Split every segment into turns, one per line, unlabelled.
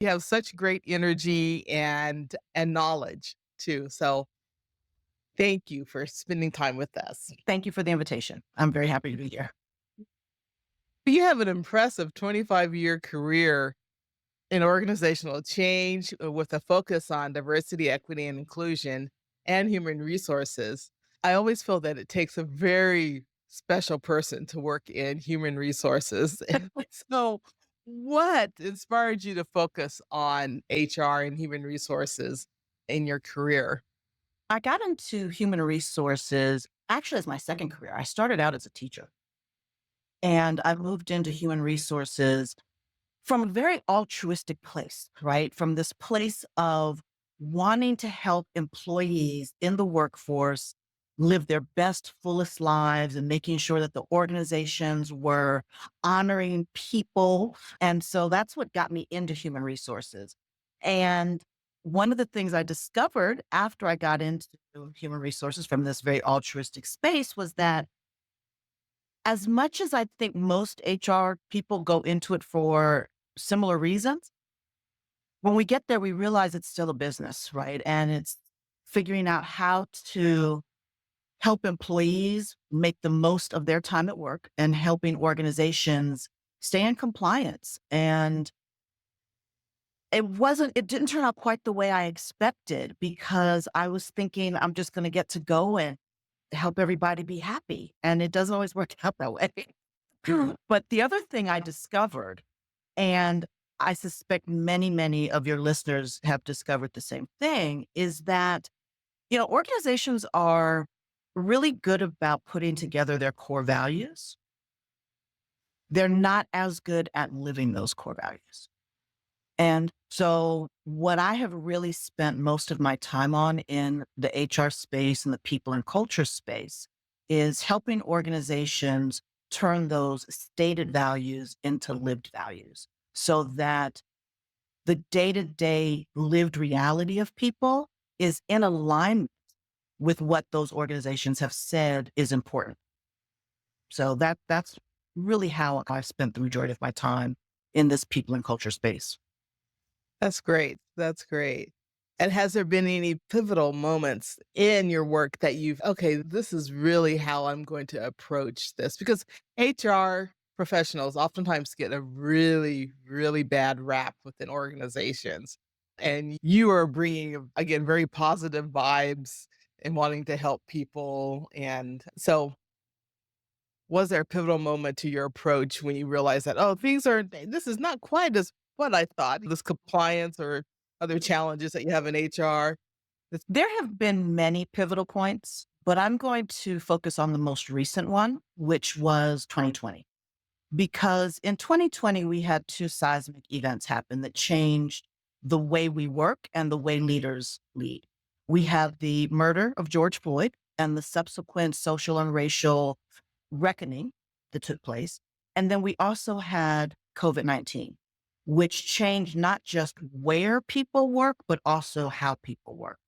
You have such great energy and knowledge too. So thank you for spending time with us.
Thank you for the invitation. I'm very happy to be here.
You have an impressive 25-year career in organizational change with a focus on diversity, equity, and inclusion and human resources. I always feel that it takes a very special person to work in human resources. So, what inspired you to focus on HR and human resources in your career?
I got into human resources actually as my second career. I started out as a teacher and I moved into human resources from a very altruistic place, right? From this place of wanting to help employees in the workforce live their best, fullest lives and making sure that the organizations were honoring people. And so that's what got me into human resources. And one of the things I discovered after I got into human resources from this very altruistic space was that as much as I think most HR people go into it for similar reasons, when we get there, we realize it's still a business, right? And it's figuring out how to help employees make the most of their time at work and helping organizations stay in compliance. And it didn't turn out quite the way I expected because I was thinking I'm just going to get to go and help everybody be happy. And it doesn't always work out that way. But the other thing I discovered, and I suspect many, many of your listeners have discovered the same thing, is that, organizations are really good about putting together their core values. They're not as good at living those core values. And so what I have really spent most of my time on in the HR space and the people and culture space is helping organizations turn those stated values into lived values so that the day-to-day lived reality of people is in alignment with what those organizations have said is important. So that's really how I've spent the majority of my time in this people and culture space.
That's great. That's great. And has there been any pivotal moments in your work that okay, this is really how I'm going to approach this? Because HR professionals oftentimes get a really, really bad rap within organizations. And you are bringing, again, very positive vibes and wanting to help people. And so, was there a pivotal moment to your approach when you realized that, oh, this is not quite as what I thought, this compliance or other challenges that you have in HR? It's
There have been many pivotal points, but I'm going to focus on the most recent one, which was 2020. Because in 2020, we had two seismic events happen that changed the way we work and the way leaders lead. We had the murder of George Floyd and the subsequent social and racial reckoning that took place. And then we also had COVID-19, which changed not just where people work, but also how people work.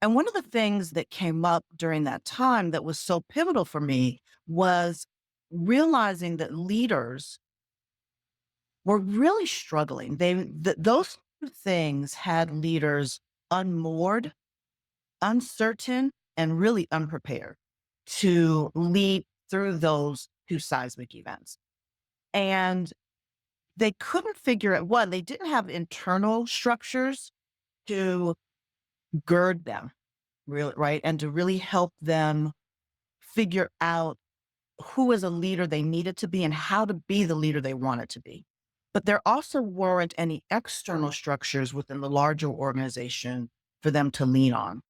And one of the things that came up during that time that was so pivotal for me was realizing that leaders were really struggling. Those two things had leaders unmoored, uncertain, and really unprepared to lead through those two seismic events. And they couldn't figure out one, they didn't have internal structures to gird them, really, right? And to really help them figure out who as a leader they needed to be and how to be the leader they wanted to be. But there also weren't any external structures within the larger organization for them to lean on.